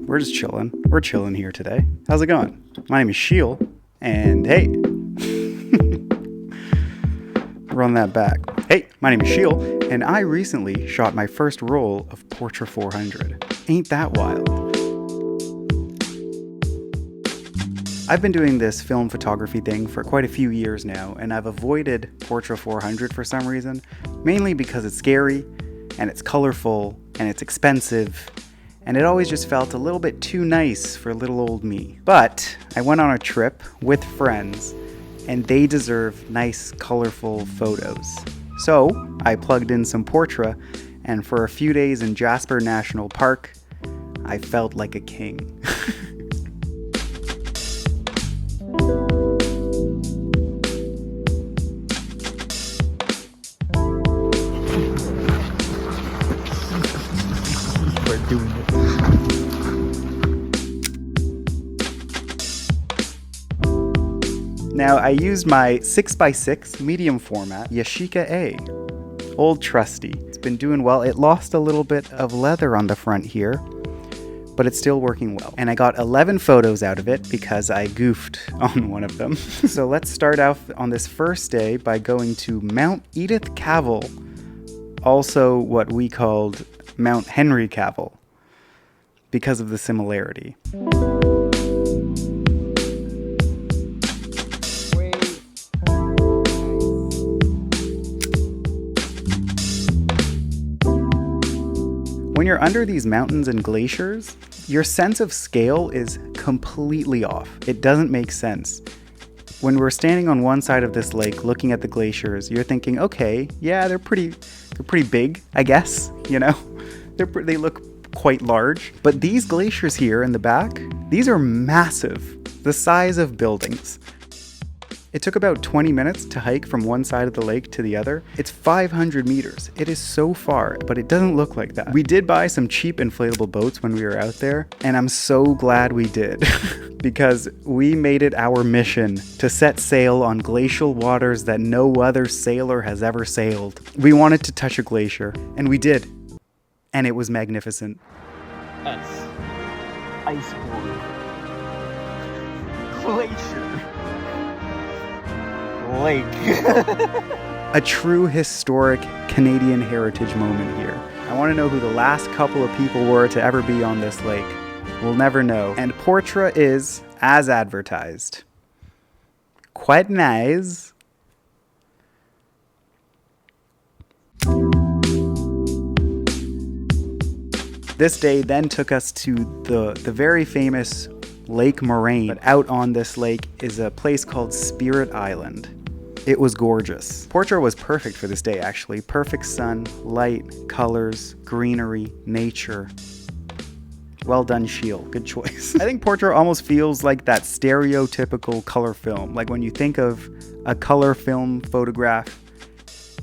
We're just chilling. We're chilling here today. How's it going? My name is Sheel, and hey, run that back. Hey, my name is Sheel, and I recently shot my first roll of Portra 400. Ain't that wild? I've been doing this film photography thing for quite a few years now, and I've avoided Portra 400 for some reason, mainly because it's scary, and it's colorful, and it's expensive, and it always just felt a little bit too nice for little old me. But I went on a trip with friends, and they deserve nice, colorful photos. So I plugged in some Portra, and for a few days in Jasper National Park, I felt like a king. We're doing it. Now, I used my 6x6 medium format Yashica A. Old trusty. It's been doing well. It lost a little bit of leather on the front here, but it's still working well. And I got 11 photos out of it because I goofed on one of them. So let's start off on this first day by going to Mount Edith Cavell, also what we called Mount Henry Cavell, because of the similarity. When you're under these mountains and glaciers, your sense of scale is completely off. It doesn't make sense. When we're standing on one side of this lake looking at the glaciers, you're thinking, okay, yeah, they're pretty big, I guess, you know? They look quite large. But these glaciers here in the back, these are massive, the size of buildings. It took about 20 minutes to hike from one side of the lake to the other. It's 500 meters. It is so far, but it doesn't look like that. We did buy some cheap inflatable boats when we were out there, and I'm so glad we did because we made it our mission to set sail on glacial waters that no other sailor has ever sailed. We wanted to touch a glacier, and we did, and it was magnificent. Iceberg. Glacier. Lake. A true historic Canadian heritage moment here. I want to know who the last couple of people were to ever be on this lake. We'll never know. And Portra is, as advertised, quite nice. This day then took us to the very famous Lake Moraine. But out on this lake is a place called Spirit Island. It was gorgeous. Portra was perfect for this day, actually. Perfect sun, light, colors, greenery, nature. Well done, Sheel. Good choice. I think Portra almost feels like that stereotypical color film. Like when you think of a color film photograph,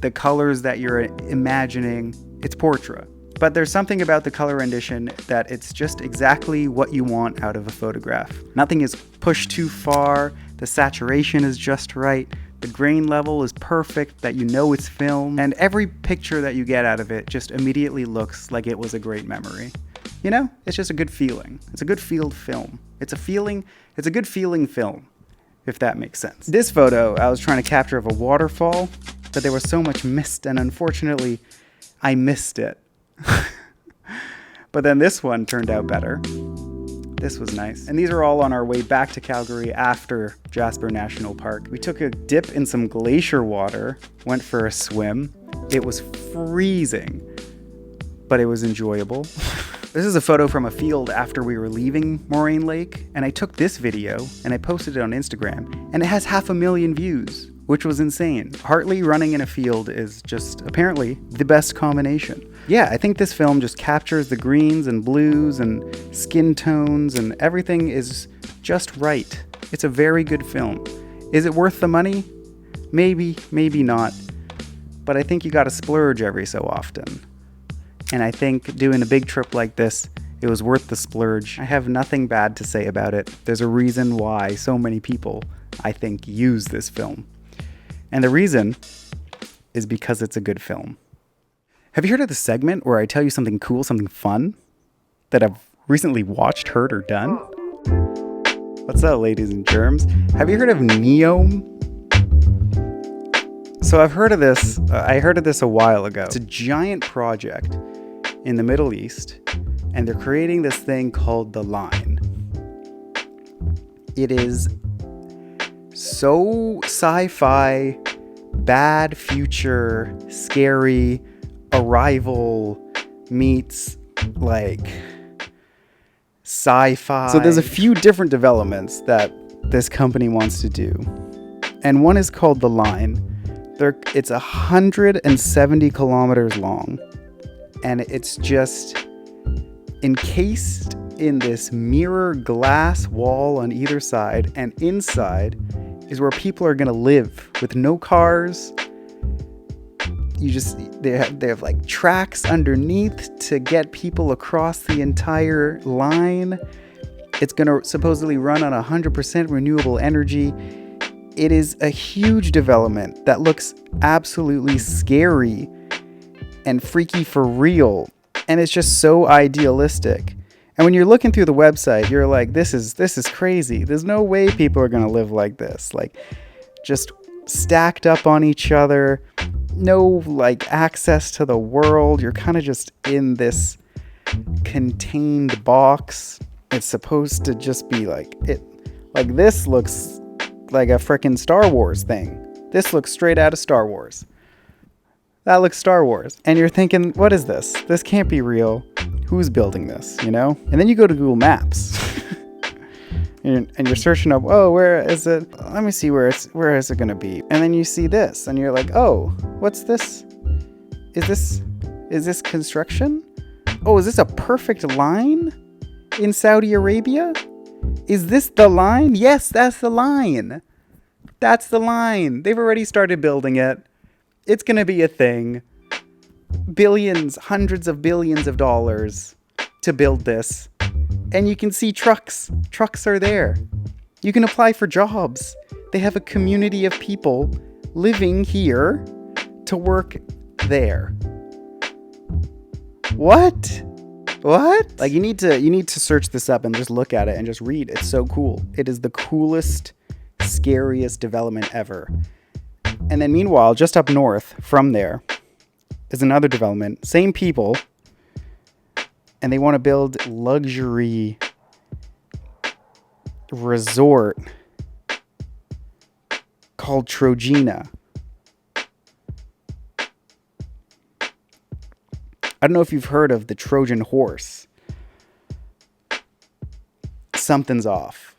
the colors that you're imagining, it's Portra. But there's something about the color rendition that it's just exactly what you want out of a photograph. Nothing is pushed too far, the saturation is just right, the grain level is perfect, that you know it's film, and every picture that you get out of it just immediately looks like it was a great memory. You know, it's just a good feeling. It's a good field film. It's a good feeling film, if that makes sense. This photo I was trying to capture of a waterfall, but there was so much mist, and unfortunately, I missed it. But then this one turned out better. This was nice. And these are all on our way back to Calgary after Jasper National Park. We took a dip in some glacier water, went for a swim. It was freezing, but it was enjoyable. This is a photo from a field after we were leaving Moraine Lake, and I took this video and I posted it on Instagram, and it has 500,000 views, which was insane. Hartley running in a field is just apparently the best combination. Yeah, I think this film just captures the greens and blues and skin tones, and everything is just right. It's a very good film. Is it worth the money? Maybe, maybe not. But I think you gotta splurge every so often. And I think doing a big trip like this, it was worth the splurge. I have nothing bad to say about it. There's a reason why so many people, I think, use this film. And the reason is because it's a good film. Have you heard of the segment where I tell you something cool, something fun that I've recently watched, heard, or done? What's up, ladies and germs? Have you heard of Neom? So I've heard of this. I heard of this a while ago. It's a giant project in the Middle East, and they're creating this thing called the line. It is so sci-fi, bad future, scary, Arrival meets like sci-fi. So there's a few different developments that this company wants to do. And one is called the line. It's 170 kilometers long. And it's just encased in this mirror glass wall on either side. And inside is where people are going to live with no cars. They have like tracks underneath to get people across the entire line. It's going to supposedly run on 100% renewable energy. It is a huge development that looks absolutely scary and freaky for real. And it's just so idealistic. And when you're looking through the website, you're like, this is crazy. There's no way people are going to live like this. Like, just stacked up on each other. No, like, access to the world. You're kind of just in this contained box. It's supposed to just be like it. Like, this looks like a freaking Star Wars thing. This looks straight out of Star Wars. That looks Star Wars. And you're thinking, what is this? This can't be real. Who's building this, you know? And then you go to Google Maps. and you're searching up, oh, where is it? Let me see where is it going to be? And then you see this and you're like, oh, what's this? Is this construction? Oh, is this a perfect line in Saudi Arabia? Is this the line? Yes, that's the line. That's the line. They've already started building it. It's going to be a thing. Billions, hundreds of billions of dollars to build this. And you can see trucks. Trucks are there. You can apply for jobs. They have a community of people living here to work there. What? Like, you need to search this up and just look at it and just read. It's so cool. It is the coolest, scariest development ever. And then meanwhile, just up north from there is another development. Same people. And they want to build luxury resort called Trojena. I don't know if you've heard of the Trojan horse. Something's off.